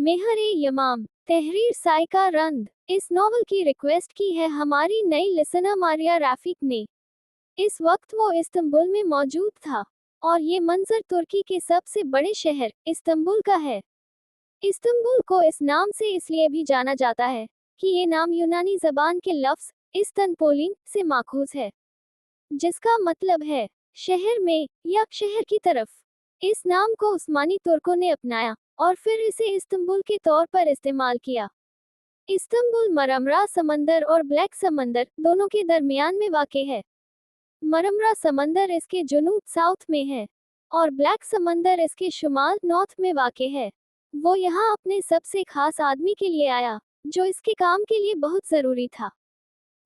मेहर ए यमाम, तहरीर साइका रंद। इस नॉवल की रिक्वेस्ट की है हमारी नई लिसनर मारिया रफीक ने। इस वक्त वो इस्तांबुल में मौजूद था और ये मंजर तुर्की के सबसे बड़े शहर इस्तांबुल का है। इस्तांबुल को इस नाम से इसलिए भी जाना जाता है कि ये नाम यूनानी जबान के लफ्ज इस्तनपोलिन से माखूज है, जिसका मतलब है शहर में या शहर की तरफ। इस नाम को उस्मानी तुर्कों ने अपनाया और फिर इसे इस्तांबुल के तौर पर इस्तेमाल किया। इस्तांबुल मरमरा समंदर और ब्लैक समंदर दोनों के दरमियान में वाक़ है। मरमरा समंदर इसके जुनूब साउथ में है और ब्लैक समंदर इसके शुमाल नॉर्थ में वाक़ है। वो यहाँ अपने सबसे खास आदमी के लिए आया जो इसके काम के लिए बहुत ज़रूरी था,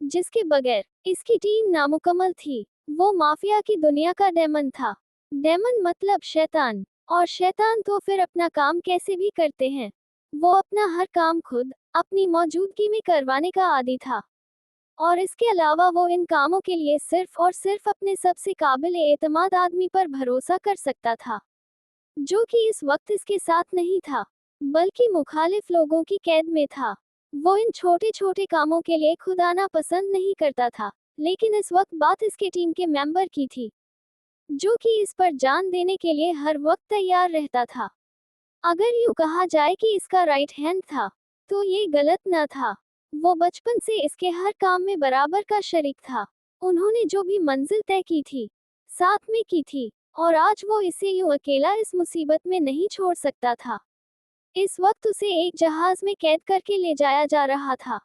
जिसके बगैर इसकी टीम नामुकम्मल थी। वो माफिया की दुनिया का डेमन था। डेमन मतलब शैतान, और शैतान तो फिर अपना काम कैसे भी करते हैं। वो अपना हर काम खुद अपनी मौजूदगी में करवाने का आदी था, और इसके अलावा वो इन कामों के लिए सिर्फ और सिर्फ अपने सबसे काबिल एतमाद आदमी पर भरोसा कर सकता था, जो कि इस वक्त इसके साथ नहीं था बल्कि मुखालिफ लोगों की कैद में था। वो इन छोटे छोटे कामों के लिए खुद आना पसंद नहीं करता था, लेकिन इस वक्त बात इसके टीम के मेंबर की थी, जो कि इस पर जान देने के लिए हर वक्त तैयार रहता था। अगर यूँ कहा जाए कि इसका राइट हैंड था, तो ये गलत न था। वो बचपन से इसके हर काम में बराबर का शरीक था। उन्होंने जो भी मंजिल तय की थी, साथ में की थी, और आज वो इसे यूँ अकेला इस मुसीबत में नहीं छोड़ सकता था। इस वक्त उसे एक जहाज में कैद करके ले जाया जा रहा था,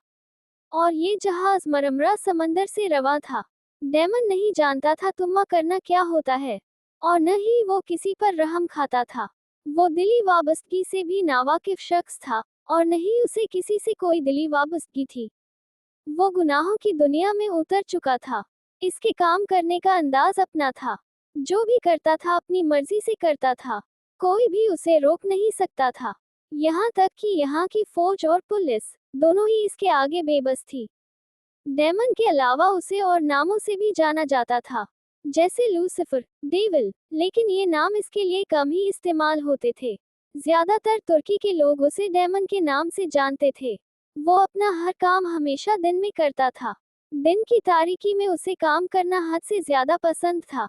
और ये जहाज मरमरा समंदर से रवा था। डेमन नहीं जानता था तुम्मा करना क्या होता है, और न ही वो किसी पर रहम खाता था। वो दिली वाबस्तगी से भी नावाकिफ शख्स था, और न ही उसे किसी से कोई दिली वाबस्तगी थी। वो गुनाहों की दुनिया में उतर चुका था। इसके काम करने का अंदाज अपना था। जो भी करता था अपनी मर्जी से करता था, कोई भी उसे रोक नहीं सकता था। यहाँ तक कि यहाँ की फौज और पुलिस दोनों ही इसके आगे बेबस थी। डेमन के अलावा उसे और नामों से भी जाना जाता था, जैसे लूसिफर, डेविल, लेकिन ये नाम इसके लिए कम ही इस्तेमाल होते थे। ज्यादातर तुर्की के लोग उसे डेमन के नाम से जानते थे। वो अपना हर काम हमेशा दिन में करता था। दिन की तारीकी में उसे काम करना हद से ज्यादा पसंद था,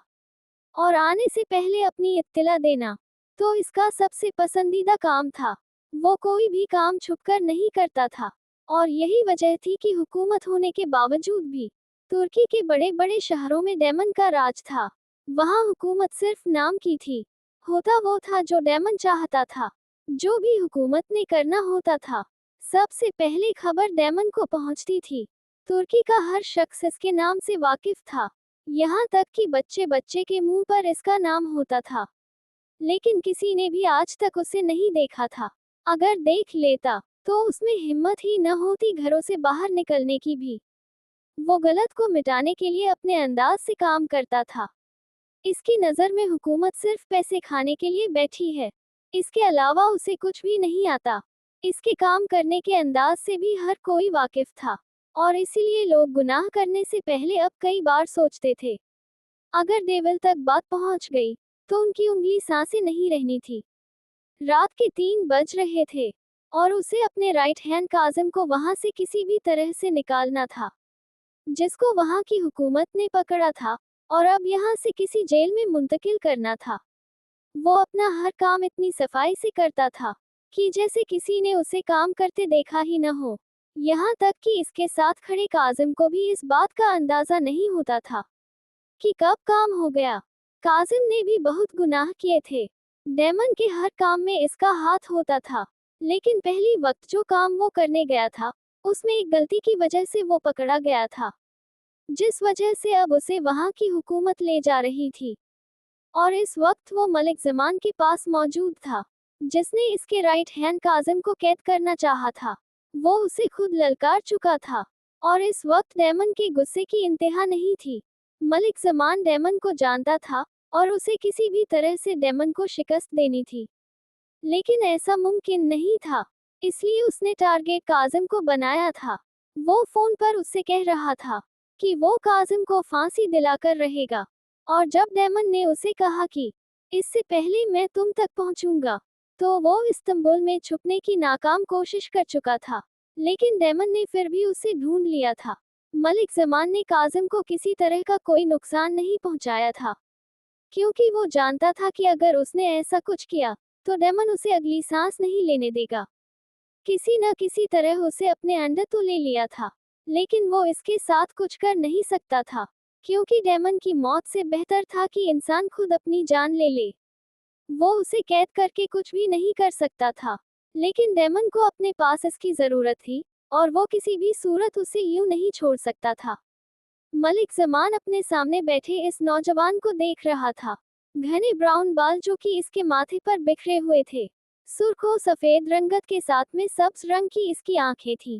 और आने से पहले अपनी इत्तला देना तो इसका सबसे पसंदीदा काम था। वो कोई भी काम छुपकर नहीं करता था, और यही वजह थी कि हुकूमत होने के बावजूद भी तुर्की के बड़े बड़े शहरों में डेमन का राज था। वहाँ हुकूमत सिर्फ नाम की थी। होता वो था जो डेमन चाहता था। जो भी हुकूमत ने करना होता था, सबसे पहले खबर डेमन को पहुंचती थी। तुर्की का हर शख्स इसके नाम से वाकिफ था, यहाँ तक कि बच्चे बच्चे के मुंह पर इसका नाम होता था। लेकिन किसी ने भी आज तक उसे नहीं देखा था। अगर देख लेता तो उसमें हिम्मत ही न होती घरों से बाहर निकलने की भी। वो गलत को मिटाने के लिए अपने अंदाज से काम करता था। इसकी नज़र में हुकूमत सिर्फ पैसे खाने के लिए बैठी है। इसके अलावा उसे कुछ भी नहीं आता। इसके काम करने के अंदाज से भी हर कोई वाकिफ था, और इसीलिए लोग गुनाह करने से पहले अब कई बार सोचते थे। अगर डेविल तक बात पहुंच गई तो उनकी उंगली सांसें नहीं रहनी थी। रात के 3 बज रहे थे, और उसे अपने राइट हैंड काजिम को वहां से किसी भी तरह से निकालना था, जिसको वहां की हुकूमत ने पकड़ा था, और अब यहाँ से किसी जेल में मुंतकिल करना था। वो अपना हर काम इतनी सफाई से करता था कि जैसे किसी ने उसे काम करते देखा ही न हो। यहाँ तक कि इसके साथ खड़े काजिम को भी इस बात का अंदाजा नहीं होता था कि कब काम हो गया। काजिम ने भी बहुत गुनाह किए थे। डेमन के हर काम में इसका हाथ होता था, लेकिन पहली वक्त जो काम वो करने गया था, उसमें एक गलती की वजह से वो पकड़ा गया था, जिस वजह से अब उसे वहां की हुकूमत ले जा रही थी। और इस वक्त वो मलिक जमान के पास मौजूद था, जिसने इसके राइट हैंड काजिम को कैद करना चाहा था। वो उसे खुद ललकार चुका था, और इस वक्त डेमन के गुस्से की इंतहा नहीं थी। मलिक जमान डेमन को जानता था, और उसे किसी भी तरह से डेमन को शिकस्त देनी थी, लेकिन ऐसा मुमकिन नहीं था। इसलिए उसने टारगेट काजिम को बनाया था। वो फोन पर उससे कह रहा था कि वो काजिम को फांसी दिलाकर रहेगा, और जब डेमन ने उसे कहा कि इससे पहले मैं तुम तक पहुंचूंगा, तो वो इस्तांबुल में छुपने की नाकाम कोशिश कर चुका था, लेकिन डेमन ने फिर भी उसे ढूंढ लिया था। मलिक जमान ने काजिम को किसी तरह का कोई नुकसान नहीं पहुंचाया था, क्योंकि वो जानता था कि अगर उसने ऐसा कुछ किया तो डेमन उसे अगली सांस नहीं लेने देगा। किसी न किसी तरह उसे अपने अंडर तो ले लिया था, लेकिन वो इसके साथ कुछ कर नहीं सकता था, क्योंकि डेमन की मौत से बेहतर था कि इंसान खुद अपनी जान ले ले। वो उसे कैद करके कुछ भी नहीं कर सकता था, लेकिन डेमन को अपने पास इसकी जरूरत थी, और वो किसी भी सूरत उसे यूं नहीं छोड़ सकता था। मलिक जमान अपने सामने बैठे इस नौजवान को देख रहा था। घने ब्राउन बाल जो कि इसके माथे पर बिखरे हुए थे, सुर्ख और सफेद रंगत के साथ में सब्ज रंग की इसकी आंखें थी।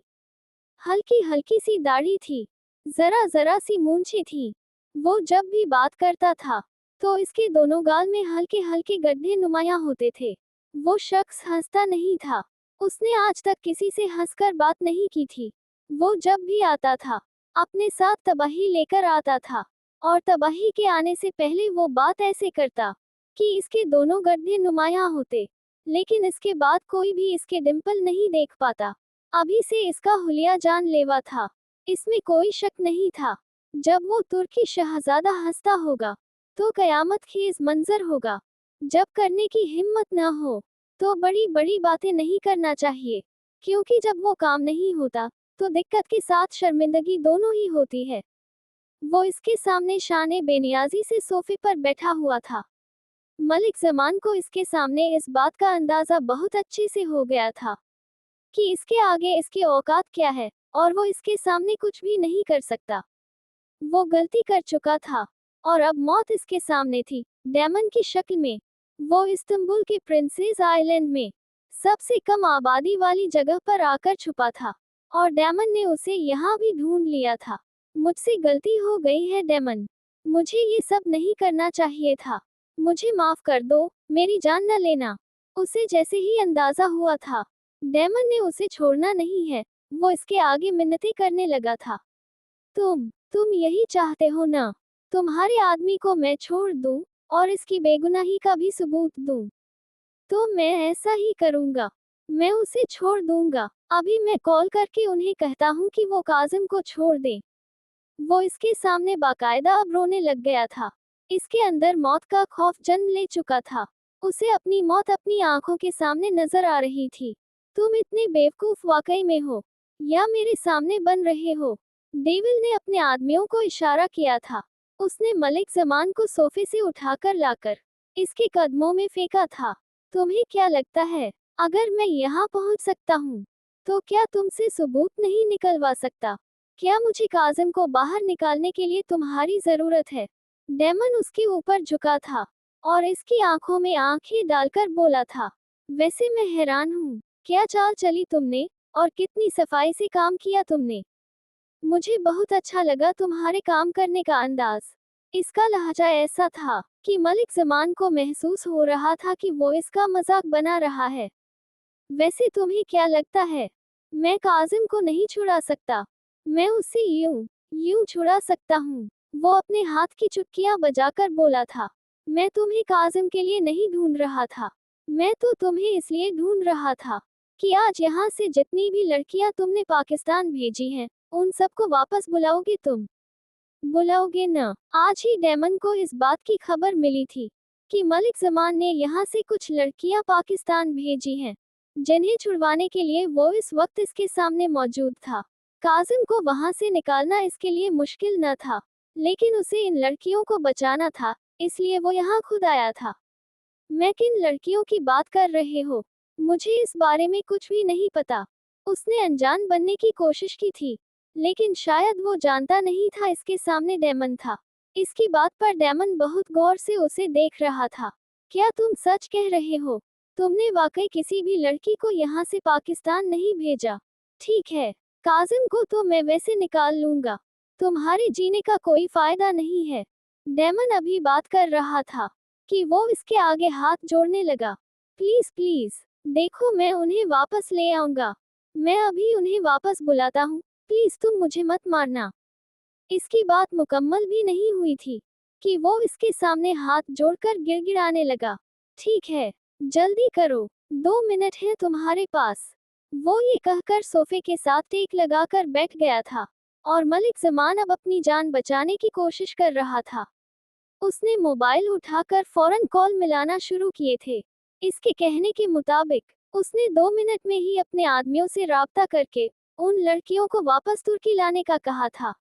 हल्की हल्की सी दाढ़ी थी, जरा जरा सी मूंछें थी। वो जब भी बात करता था तो इसके दोनों गाल में हल्के हल्के गड्ढे नुमाया होते थे। वो शख्स हंसता नहीं था। उसने आज तक किसी से हंसकर बात नहीं की थी। वो जब भी आता था अपने साथ तबाही लेकर आता था, और तबाही के आने से पहले वो बात ऐसे करता कि इसके दोनों गड्ढे नुमाया होते, लेकिन इसके बाद कोई भी इसके डिंपल नहीं देख पाता। अभी से इसका हुलिया जानलेवा था, इसमें कोई शक नहीं था। जब वो तुर्की शहजादा हंसता होगा तो कयामत खेज मंजर होगा। जब करने की हिम्मत न हो तो बड़ी बड़ी बातें नहीं करना चाहिए, क्योंकि जब वो काम नहीं होता तो दिक्कत के साथ शर्मिंदगी दोनों ही होती है। वो इसके सामने शाने बेनियाजी से सोफे पर बैठा हुआ था। मलिक जमान को इसके सामने इस बात का अंदाजा बहुत अच्छे से हो गया था कि इसके आगे इसके औकात क्या है, और वो इसके सामने कुछ भी नहीं कर सकता। वो गलती कर चुका था, और अब मौत इसके सामने थी, डेमन की शक्ल में। वो इस्तांबुल के प्रिंसेस आइलैंड में सबसे कम आबादी वाली जगह पर आकर छुपा था, और डेमन ने उसे यहाँ भी ढूंढ लिया था। मुझसे गलती हो गई है डेमन, मुझे ये सब नहीं करना चाहिए था। मुझे माफ कर दो, मेरी जान न लेना। उसे जैसे ही अंदाजा हुआ था डेमन ने उसे छोड़ना नहीं है, वो इसके आगे मिन्नतें करने लगा था। तुम यही चाहते हो ना? तुम्हारे आदमी को मैं छोड़ दूं और इसकी बेगुनाही का भी सबूत दूं, तो मैं ऐसा ही करूंगा। मैं उसे छोड़ दूंगा। अभी मैं कॉल करके उन्हें कहता हूं कि वो काजिम को छोड़ दें। वो इसके सामने बाकायदा अब रोने लग गया था। इसके अंदर मौत का खौफ जन्म ले चुका था। उसे अपनी मौत अपनी आंखों के सामने नजर आ रही थी। तुम इतने बेवकूफ वाकई में हो, या मेरे सामने बन रहे हो? डेविल ने अपने आदमियों को इशारा किया था। उसने मलिक जमान को सोफे से उठाकर लाकर इसके कदमों में फेंका था। तुम्हें क्या लगता है, अगर मैं यहाँ पहुँच सकता हूँ तो क्या तुमसे सबूत नहीं निकलवा सकता? क्या मुझे काजिम को बाहर निकालने के लिए तुम्हारी जरूरत है? डेमन उसके ऊपर झुका था और इसकी आंखों में आंखें डालकर बोला था, वैसे मैं हैरान हूँ, क्या चाल चली तुमने, और कितनी सफाई से काम किया तुमने। मुझे बहुत अच्छा लगा तुम्हारे काम करने का अंदाज। इसका लहजा ऐसा था कि मलिक जमान को महसूस हो रहा था कि वो इसका मजाक बना रहा है। वैसे तुम्हें क्या लगता है, मैं काजिम को नहीं छुड़ा सकता? मैं उसे यूं छुड़ा सकता हूँ। वो अपने हाथ की चुटकियां बजाकर बोला था। मैं तुम्हें काजिम के लिए नहीं ढूंढ रहा था, मैं तो तुम्हें इसलिए ढूंढ रहा था कि आज यहाँ से जितनी भी लड़कियां तुमने पाकिस्तान भेजी हैं, उन सबको वापस बुलाओगे तुम? बुलाओगे न? आज ही डेमन को इस बात की खबर मिली थी कि मलिक जमान ने यहाँ से कुछ लड़कियां पाकिस्तान भेजी हैं, जिन्हें छुड़वाने के लिए वो इस वक्त इसके सामने मौजूद था। काजिम को वहां से निकालना इसके लिए मुश्किल न था, लेकिन उसे इन लड़कियों को बचाना था, इसलिए वो यहाँ खुद आया था। मैं किन लड़कियों की बात कर रहे हो? मुझे इस बारे में कुछ भी नहीं पता। उसने अनजान बनने की कोशिश की थी, लेकिन शायद वो जानता नहीं था इसके सामने डेमन था। इसकी बात पर डेमन बहुत गौर से उसे देख रहा था। क्या तुम सच कह रहे हो? तुमने वाकई किसी भी लड़की को यहाँ से पाकिस्तान नहीं भेजा? ठीक है, काजिम को तो मैं वैसे निकाल लूंगा, तुम्हारे जीने का कोई फायदा नहीं है। डेमन अभी बात कर रहा था कि वो इसके आगे हाथ जोड़ने लगा। प्लीज प्लीज, देखो मैं उन्हें वापस ले आऊंगा। मैं अभी उन्हें वापस बुलाता हूँ, प्लीज तुम मुझे मत मारना। इसकी बात मुकम्मल भी नहीं हुई थी कि वो इसके सामने हाथ जोड़कर गिड़गिड़ाने लगा। ठीक है, जल्दी करो, 2 मिनट है तुम्हारे पास। वो ये कहकर सोफे के साथ टेक लगाकर बैठ गया था और मलिक जमान अब अपनी जान बचाने की कोशिश कर रहा था। उसने मोबाइल उठाकर फौरन कॉल मिलाना शुरू किए थे। इसके कहने के मुताबिक उसने 2 मिनट में ही अपने आदमियों से राब्ता करके उन लड़कियों को वापस तुर्की लाने का कहा था।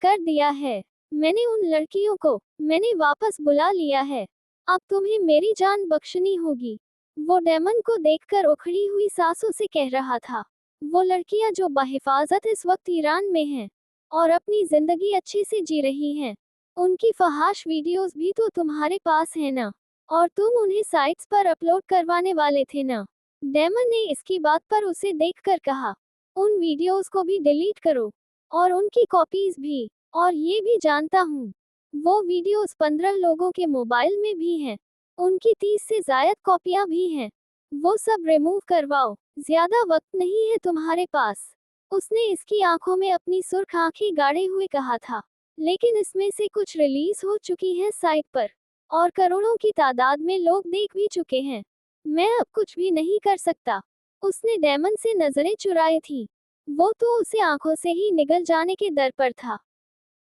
कर दिया है। मैंने उन लड़कियों को मैंने वापस बुला लिया है। अब तुम्हें मेरी जान बख्शनी होगी। वो डेमन को देखकर उखड़ी हुई सांसों से कह रहा था। वो लड़कियां जो बहिफाजत इस वक्त ईरान में हैं और अपनी जिंदगी अच्छे से जी रही हैं, उनकी फहाश वीडियोस भी तो तुम्हारे पास है ना, और तुम उन्हें साइट्स पर अपलोड करवाने वाले थे ना। डेमन ने इसकी बात पर उसे देखकर कहा, उन वीडियोस को भी डिलीट करो और उनकी कॉपीज भी। और ये भी जानता हूँ, वो वीडियोस 15 लोगों के मोबाइल में भी हैं। उनकी 30 से ज्यादा कॉपियां भी हैं। वो सब रिमूव करवाओ। ज्यादा वक्त नहीं है तुम्हारे पास। उसने इसकी आंखों में अपनी सुर्ख आंखें गाड़े हुए कहा था। लेकिन इसमें से कुछ रिलीज हो चुकी है साइट पर और करोड़ों की तादाद में लोग देख भी चुके हैं। मैं अब कुछ भी नहीं कर सकता। उसने डेमन से नजरें चुराई थी। वो तो उसे आंखों से ही निगल जाने के दर पर था।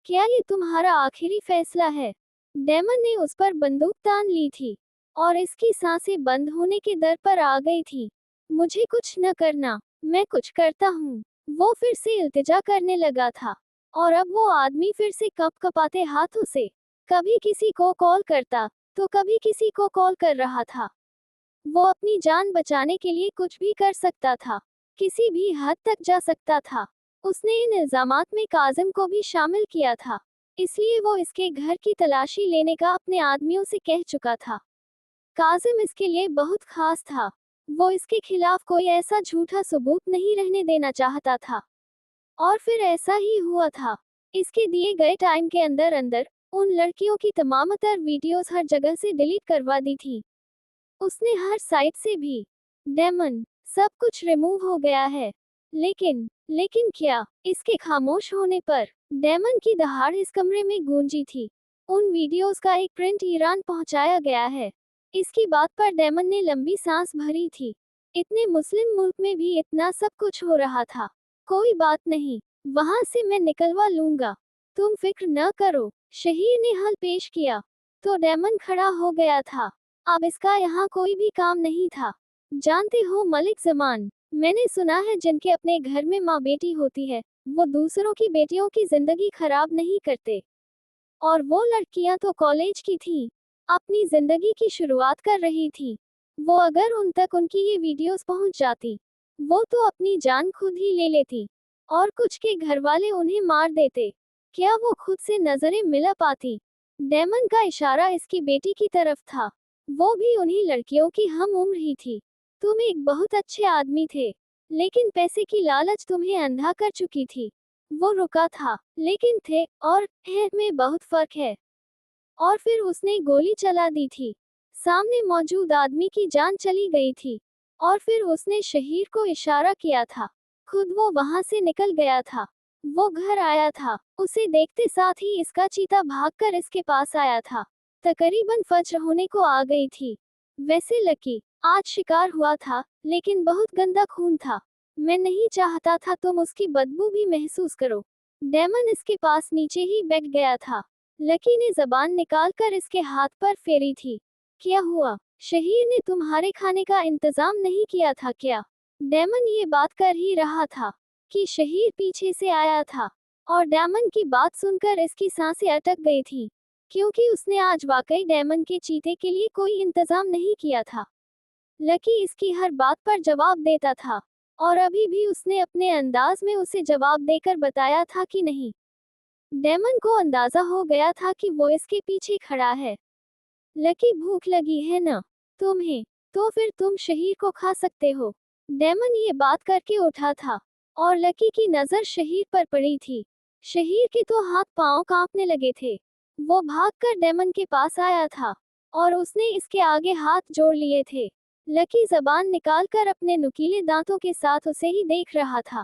क्या ये तुम्हारा आखिरी फैसला है? डेमन ने उस पर बंदूक तान ली थी और इसकी सांसें बंद होने के दर पर आ गई थी। मुझे कुछ न करना, मैं कुछ करता हूँ। वो फिर से इल्तिजा करने लगा था और अब वो आदमी फिर से कपकपाते हाथों से कभी किसी को कॉल करता तो कभी किसी को कॉल कर रहा था। वो अपनी जान बचाने के लिए कुछ भी कर सकता था, किसी भी हद तक जा सकता था। उसने इन इल्जामात में काजिम को भी शामिल किया था, इसलिए वो इसके घर की तलाशी लेने का अपने आदमियों से कह चुका था। काजिम इसके लिए बहुत खास था। वो इसके खिलाफ कोई ऐसा झूठा सबूत नहीं रहने देना चाहता था। और फिर ऐसा ही हुआ था। इसके दिए गए टाइम के अंदर अंदर उन लड़कियों की तमामतर वीडियोस हर जगह से डिलीट करवा दी थी। उसने हर साइट से भी। डेमन, सब कुछ रिमूव हो गया है। लेकिन क्या? इसके खामोश होने पर डेमन की दहाड़ इस कमरे में गूंजी थी। उन वीडियोस का एक प्रिंट ईरान पहुंचाया गया है। इसकी बात पर डेमन ने लंबी सांस भरी थी। इतने मुस्लिम मुल्क में भी इतना सब कुछ हो रहा था। कोई बात नहीं, वहां से मैं निकलवा लूंगा। तुम फिक्र न करो, शहीर ने हल पेश किया। तो डेमन खड़ा हो गया था। अब इसका यहाँ कोई भी काम नहीं था। जानते हो मलिक जमान, मैंने सुना है जिनके अपने घर में माँ बेटी होती है, वो दूसरों की बेटियों की जिंदगी खराब नहीं करते। और वो लड़कियां तो कॉलेज की थीं, अपनी जिंदगी की शुरुआत कर रही थी। वो अगर उन तक उनकी ये वीडियोस पहुंच जाती, वो तो अपनी जान खुद ही ले लेती और कुछ के घर वाले उन्हें मार देते। क्या वो खुद से नजरें मिला पाती? डेमन का इशारा इसकी बेटी की तरफ था। वो भी उन्हीं लड़कियों की हम उम्र ही थी। तुम एक बहुत अच्छे आदमी थे, लेकिन पैसे की लालच तुम्हें अंधा कर चुकी थी। वो रुका था, लेकिन थे और है में बहुत फर्क है। और फिर उसने गोली चला दी थी। सामने मौजूद आदमी की जान चली गई थी। और फिर उसने शहीर को इशारा किया था। खुद वो वहां से निकल गया था। वो घर आया था। उसे देखते साथ ही इसका चीता भागकर इसके पास आया था। तकरीबन फज्र होने को आ गई थी। वैसे लकी, आज शिकार हुआ था, लेकिन बहुत गंदा खून था। मैं नहीं चाहता था तुम उसकी बदबू भी महसूस करो। डेमन इसके पास नीचे ही बैठ गया था। लकी ने जबान निकालकर इसके हाथ पर फेरी थी। क्या हुआ? शहीर ने तुम्हारे खाने का इंतजाम नहीं किया था क्या? डेमन ये बात कर ही रहा था कि शहीर पीछे से आया था और डेमन की बात सुनकर इसकी सांसें अटक गई थी, क्योंकि उसने आज वाकई डेमन के चीते के लिए कोई इंतजाम नहीं किया था। लकी इसकी हर बात पर जवाब देता था और अभी भी उसने अपने अंदाज में उसे जवाब देकर बताया था कि नहीं। डेमन को अंदाजा हो गया था कि वो इसके पीछे खड़ा है। लकी, भूख लगी है ना तुम्हें? तो फिर तुम शहीर को खा सकते हो। डेमन ये बात करके उठा था और लकी की नजर शहीर पर पड़ी थी। शहीर के तो हाथ पांव कांपने लगे थे। वो भागकर डेमन के पास आया था और उसने इसके आगे हाथ जोड़ लिए थे। लकी जबान निकालकर अपने नुकीले दांतों के साथ उसे ही देख रहा था।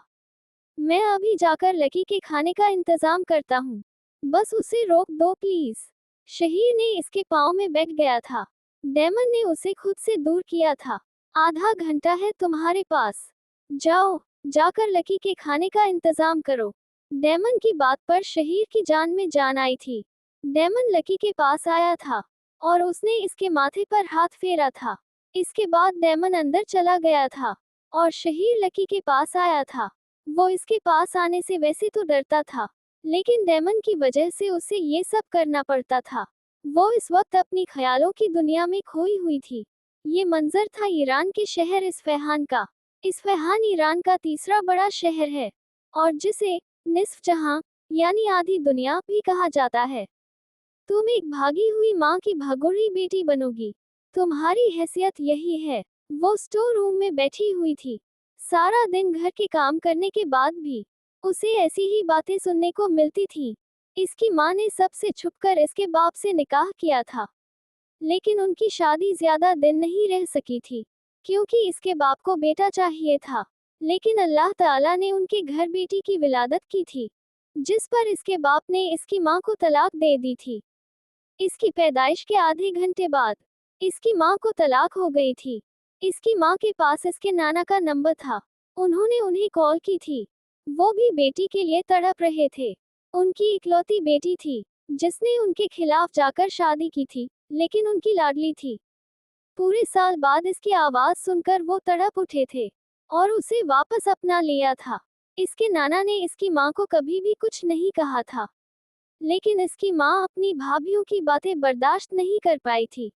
मैं अभी जाकर लकी के खाने का इंतजाम करता हूँ। बस उसे रोक दो प्लीज। शहीर ने इसके पाँव में बैठ गया था। डेमन ने उसे खुद से दूर किया था आधा घंटा है तुम्हारे पास। जाओ, जाकर लकी के खाने का इंतजाम करो। डेमन की बात पर शहीर की जान में जान आई थी। डेमन लकी के पास आया था और उसने इसके माथे पर हाथ फेरा था। इसके बाद डेमन अंदर चला गया था और शहीर लकी के पास आया था। वो इसके पास आने से वैसे तो डरता था, लेकिन डेमन की वजह से उसे ये सब करना पड़ता था। वो इस वक्त अपनी ख्यालों की दुनिया में खोई हुई थी। ये मंजर था ईरान के शहर इस्फहान का। इस्फहान ईरान का तीसरा बड़ा शहर है और जिसे निस्फ जहां यानी आधी दुनिया भी कहा जाता है। तुम एक भागी हुई माँ की भगोड़ी बेटी बनोगी। तुम्हारी हैसियत यही है। वो स्टोर रूम में बैठी हुई थी। सारा दिन घर के काम करने के बाद भी उसे ऐसी ही बातें सुनने को मिलती थी। इसकी माँ ने सबसे छुपकर इसके बाप से निकाह किया था, लेकिन उनकी शादी ज्यादा दिन नहीं रह सकी थी, क्योंकि इसके बाप को बेटा चाहिए था। लेकिन अल्लाह ताला ने उनके घर बेटी की विलादत की थी, जिस पर इसके बाप ने इसकी माँ को तलाक दे दी थी। इसकी पैदाइश के आधे घंटे बाद इसकी माँ को तलाक हो गई थी। इसकी माँ के पास इसके नाना का नंबर था। उन्होंने उन्हें कॉल की थी। वो भी बेटी के लिए तड़प रहे थे। उनकी इकलौती बेटी थी, जिसने उनके खिलाफ जाकर शादी की थी, लेकिन उनकी लाडली थी। पूरे साल बाद इसकी आवाज सुनकर वो तड़प उठे थे और उसे वापस अपना लिया था। इसके नाना ने इसकी माँ को कभी भी कुछ नहीं कहा था, लेकिन इसकी माँ अपनी भाभीयों की बातें बर्दाश्त नहीं कर पाई थी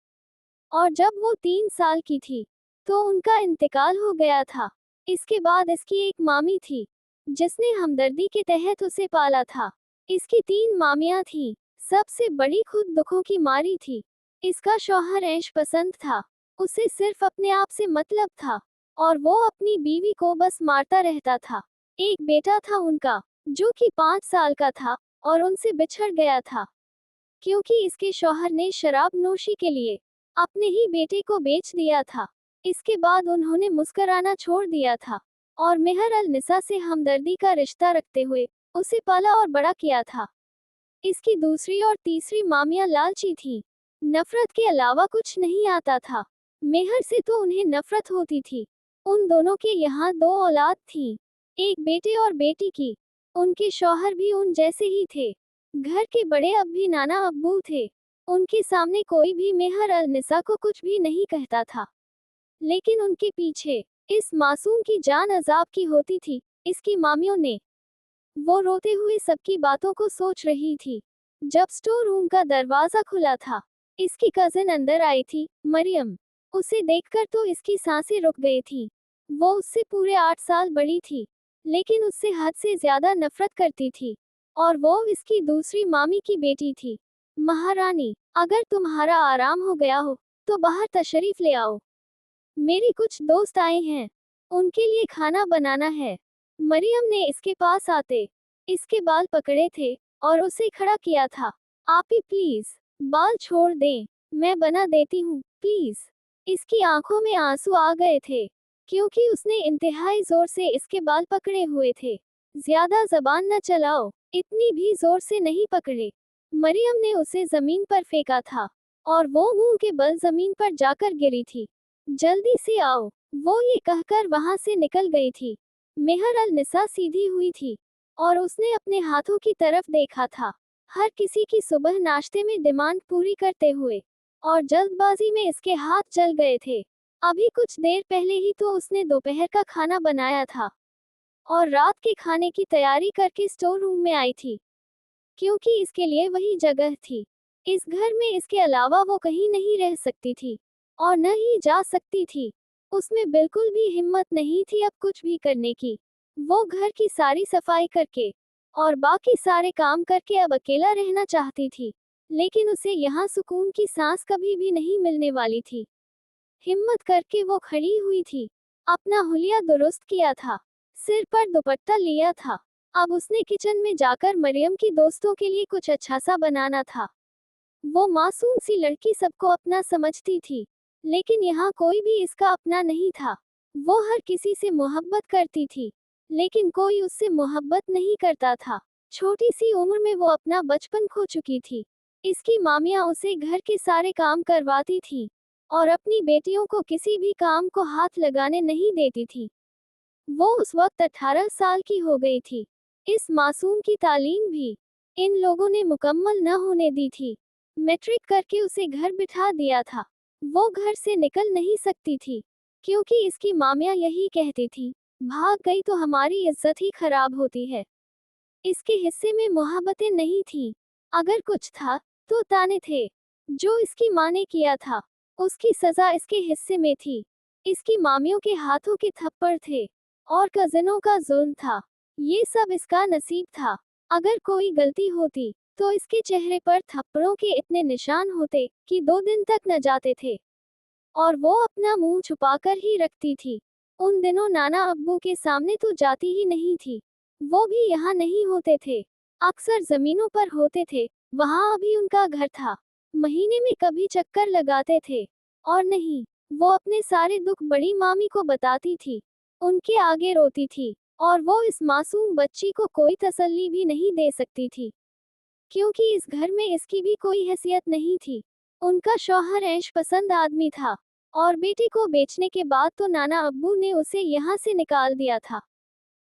और जब वो 3 साल की थी तो उनका इंतकाल हो गया था। इसके बाद इसकी एक मामी थी, जिसने हमदर्दी के तहत उसे पाला था। इसकी 3 मामियां थीं। सबसे बड़ी खुद दुखों की मारी थी। इसका शौहर ऐश पसंद था। उसे सिर्फ अपने आप से मतलब था और वो अपनी बीवी को बस मारता रहता था। एक बेटा था उनका, जो कि 5 साल का था और उनसे बिछड़ गया था, क्योंकि इसके शौहर ने शराब नोशी के लिए अपने ही बेटे को बेच दिया था। इसके बाद उन्होंने मुस्कराना छोड़ दिया था और मेहर अल निसा से हमदर्दी का रिश्ता रखते हुए उसे पाला और बड़ा किया था। इसकी दूसरी और तीसरी मामियां लालची थीं। नफरत के अलावा कुछ नहीं आता था। मेहर से तो उन्हें नफरत होती थी। उन दोनों के यहाँ 2 औलाद थीं, एक बेटे और बेटी की। उनके शौहर भी उन जैसे ही थे। घर के बड़े अब भी नाना अब्बू थे। उनके सामने कोई भी मेहर अल निसा को कुछ भी नहीं कहता था, लेकिन उनके पीछे इस मासूम की जान अजाब की होती थी। इसकी मामियों ने वो रोते हुए सबकी बातों को सोच रही थी, जब स्टोर रूम का दरवाजा खुला था। इसकी कजिन अंदर आई थी, मरियम। उसे देखकर तो इसकी सांसें रुक गई थी। वो उससे पूरे 8 साल बड़ी थी, लेकिन उससे हद से ज्यादा नफरत करती थी और वो इसकी दूसरी मामी की बेटी थी। महारानी, अगर तुम्हारा आराम हो गया हो तो बाहर तशरीफ ले आओ। मेरी कुछ दोस्त आए हैं, उनके लिए खाना बनाना है। मरियम ने इसके पास आते इसके बाल पकड़े थे और उसे खड़ा किया था। आप ही प्लीज बाल छोड़ दें, मैं बना देती हूँ प्लीज। इसकी आंखों में आंसू आ गए थे, क्योंकि उसने इंतहाई जोर से इसके बाल पकड़े हुए थे। ज्यादा जबान न चलाओ, इतनी भी जोर से नहीं पकड़े। मरियम ने उसे जमीन पर फेंका था और वो मुंह के बल जमीन पर जाकर गिरी थी। जल्दी से आओ, वो ये कहकर वहां से निकल गई थी। मेहर अल निसा सीधी हुई थी और उसने अपने हाथों की तरफ देखा था, हर किसी की सुबह नाश्ते में डिमांड पूरी करते हुए, और जल्दबाजी में इसके हाथ जल गए थे। अभी कुछ देर पहले ही तो उसने दोपहर का खाना बनाया था और रात के खाने की तैयारी करके स्टोर रूम में आई थी, क्योंकि इसके लिए वही जगह थी। इस घर में इसके अलावा वो कहीं नहीं रह सकती थी और न ही जा सकती थी। उसमें बिल्कुल भी हिम्मत नहीं थी अब कुछ भी करने की। वो घर की सारी सफाई करके और बाकी सारे काम करके अब अकेला रहना चाहती थी, लेकिन उसे यहाँ सुकून की सांस कभी भी नहीं मिलने वाली थी। हिम्मत करके वो खड़ी हुई थी, अपना हुलिया दुरुस्त किया था, सिर पर दुपट्टा लिया था। अब उसने किचन में जाकर मरियम की दोस्तों के लिए कुछ अच्छा सा बनाना था। वो मासूम सी लड़की सबको अपना समझती थी, लेकिन यहाँ कोई भी इसका अपना नहीं था। वो हर किसी से मोहब्बत करती थी, लेकिन कोई उससे मोहब्बत नहीं करता था। छोटी सी उम्र में वो अपना बचपन खो चुकी थी। इसकी मामियाँ उसे घर के सारे काम करवाती थी और अपनी बेटियों को किसी भी काम को हाथ लगाने नहीं देती थी। वो उस वक्त 18 साल की हो गई थी। इस मासूम की तालीम भी इन लोगों ने मुकम्मल न होने दी थी। मैट्रिक करके उसे घर बिठा दिया था। वो घर से निकल नहीं सकती थी, क्योंकि इसकी मामियां यही कहती थी, भाग गई तो हमारी इज्जत ही खराब होती है। इसके हिस्से में मोहब्बतें नहीं थी। अगर कुछ था तो ताने थे। जो इसकी माँ ने किया था, उसकी सजा इसके हिस्से में थी। इसकी मामियों के हाथों के थप्पड़ थे और कजिनों का जुल्म था। ये सब इसका नसीब था। अगर कोई गलती होती तो इसके चेहरे पर थप्पड़ों के इतने निशान होते कि 2 दिन तक न जाते थे, और वो अपना मुंह छुपाकर ही रखती थी। उन दिनों नाना अब्बू के सामने तो जाती ही नहीं थी। वो भी यहाँ नहीं होते थे, अक्सर जमीनों पर होते थे। वहाँ अभी उनका घर था। महीने में कभी चक्कर लगाते थे। और नहीं, वो अपने सारे दुख बड़ी मामी को बताती थी, उनके आगे रोती थी, और वो इस मासूम बच्ची को कोई तसल्ली भी नहीं दे सकती थी, क्योंकि इस घर में इसकी भी कोई हैसियत नहीं थी। उनका शौहर ऐश पसंद आदमी था, और बेटी को बेचने के बाद तो नाना अब्बू ने उसे यहाँ से निकाल दिया था।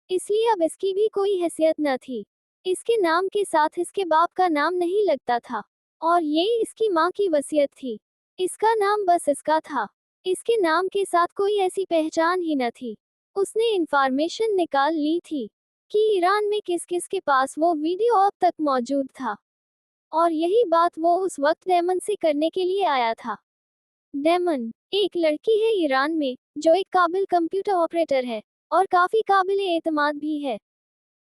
इसलिए अब इसकी भी कोई हैसियत न थी। इसके नाम के साथ इसके बाप का नाम नहीं लगता था, और ये इसकी माँ की वसीयत थी। इसका नाम बस इसका था। इसके नाम के साथ कोई ऐसी पहचान ही न थी। उसने इंफॉर्मेशन निकाल ली थी कि ईरान में किस किस के पास वो वीडियो अब तक मौजूद था, और यही बात वो उस वक्त डेमन से करने के लिए आया था। डेमन एक लड़की है ईरान में, जो एक काबिल कंप्यूटर ऑपरेटर है और काफी काबिल एतमाद भी है।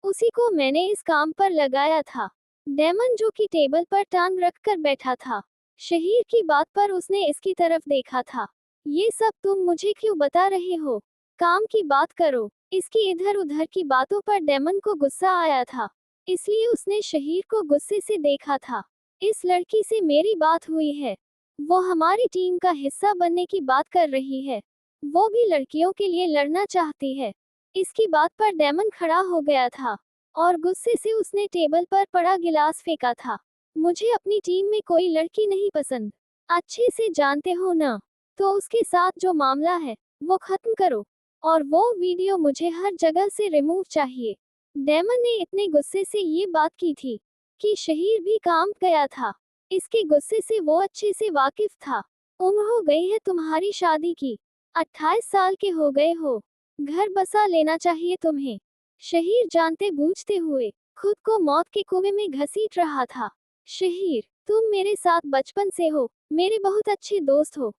उसी को मैंने इस काम पर लगाया था। डेमन जो कि टेबल पर टांग रखकर बैठा था। शहीर की बात पर उसने इसकी तरफ देखा था। ये सब तुम मुझे क्यों बता रहे हो? काम की बात करो। इसकी इधर उधर की बातों पर डेमन को गुस्सा आया था, इसलिए उसने शहीर को गुस्से से देखा था। इस लड़की से मेरी बात हुई है। वो हमारी टीम का हिस्सा बनने की बात कर रही है। वो भी लड़कियों के लिए लड़ना चाहती है। इसकी बात पर डेमन खड़ा हो गया था, और गुस्से से उसने टेबल पर पड़ा गिलास फेंका था। मुझे अपनी टीम में कोई लड़की नहीं पसंद। अच्छे से जानते हो ना? तो उसके साथ जो मामला है वो खत्म करो, और वो वीडियो मुझे हर जगह से रिमूव चाहिए। डेमन ने इतने गुस्से से ये बात की थी कि शहीर भी काम गया था। इसके गुस्से से वो अच्छे से वाकिफ था। उम्र हो गई है तुम्हारी शादी की। 28 साल के हो गए हो। घर बसा लेना चाहिए तुम्हें। शहीर जानते बूझते हुए खुद को मौत के कुएं में घसीट रहा था। शहीर, तुम मेरे साथ बचपन से हो, मेरे बहुत अच्छे दोस्त हो।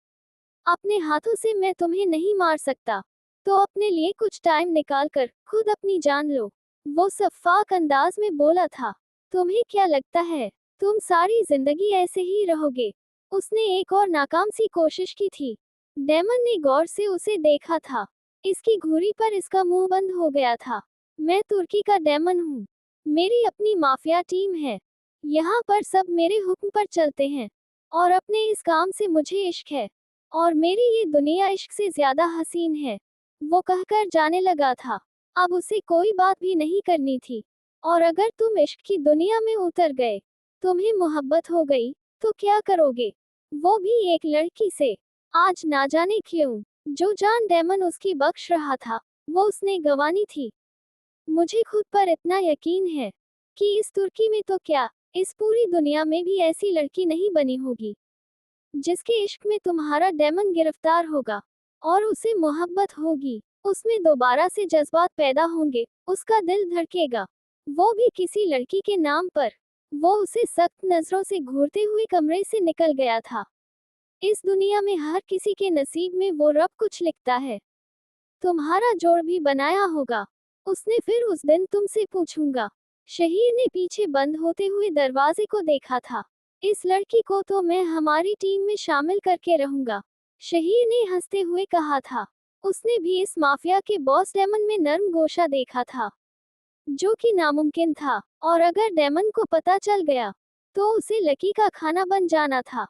अपने हाथों से मैं तुम्हें नहीं मार सकता, तो अपने लिए कुछ टाइम निकाल कर खुद अपनी जान लो। वो सफाक अंदाज में बोला था। तुम्हें क्या लगता है तुम सारी जिंदगी ऐसे ही रहोगे? उसने एक और नाकाम सी कोशिश की थी। डेमन ने गौर से उसे देखा था। इसकी घुरी पर इसका मुंह बंद हो गया था। मैं तुर्की का डेमन हूँ। मेरी अपनी माफिया टीम है। यहाँ पर सब मेरे हुक्म पर चलते हैं, और अपने इस काम से मुझे इश्क है, और मेरी ये दुनिया इश्क से ज्यादा हसीन है। वो कहकर जाने लगा था। अब उसे कोई बात भी नहीं करनी थी। और अगर तुम इश्क की दुनिया में उतर गए, तुम्हें मोहब्बत हो गई, तो क्या करोगे? वो भी एक लड़की से। आज ना जाने क्यों, जो जान डेमन उसकी बख्श रहा था, वो उसने गंवानी थी। मुझे खुद पर इतना यकीन है कि इस तुर्की में तो क्या, इस पूरी दुनिया में भी ऐसी लड़की नहीं बनी होगी जिसके इश्क में तुम्हारा डेमन गिरफ्तार होगा, और उसे मोहब्बत होगी। उसमें दोबारा से जज्बात पैदा होंगे, उसका दिल धड़केगा, वो भी किसी लड़की के नाम पर। वो उसे सख्त नजरों से घूरते हुए कमरे से निकल गया था। इस दुनिया में हर किसी के नसीब में वो रब कुछ लिखता है। तुम्हारा जोड़ भी बनाया होगा उसने, फिर उस दिन तुमसे पूछूंगा। शहीर ने पीछे बंद होते हुए दरवाजे को देखा था। इस लड़की को तो मैं हमारी टीम में शामिल करके रहूंगा, शहीर ने हंसते हुए कहा था। उसने भी इस माफिया के बॉस डेमन में नर्म गोशा देखा था, जो कि नामुमकिन था, और अगर डेमन को पता चल गया तो उसे लकी का खाना बन जाना था।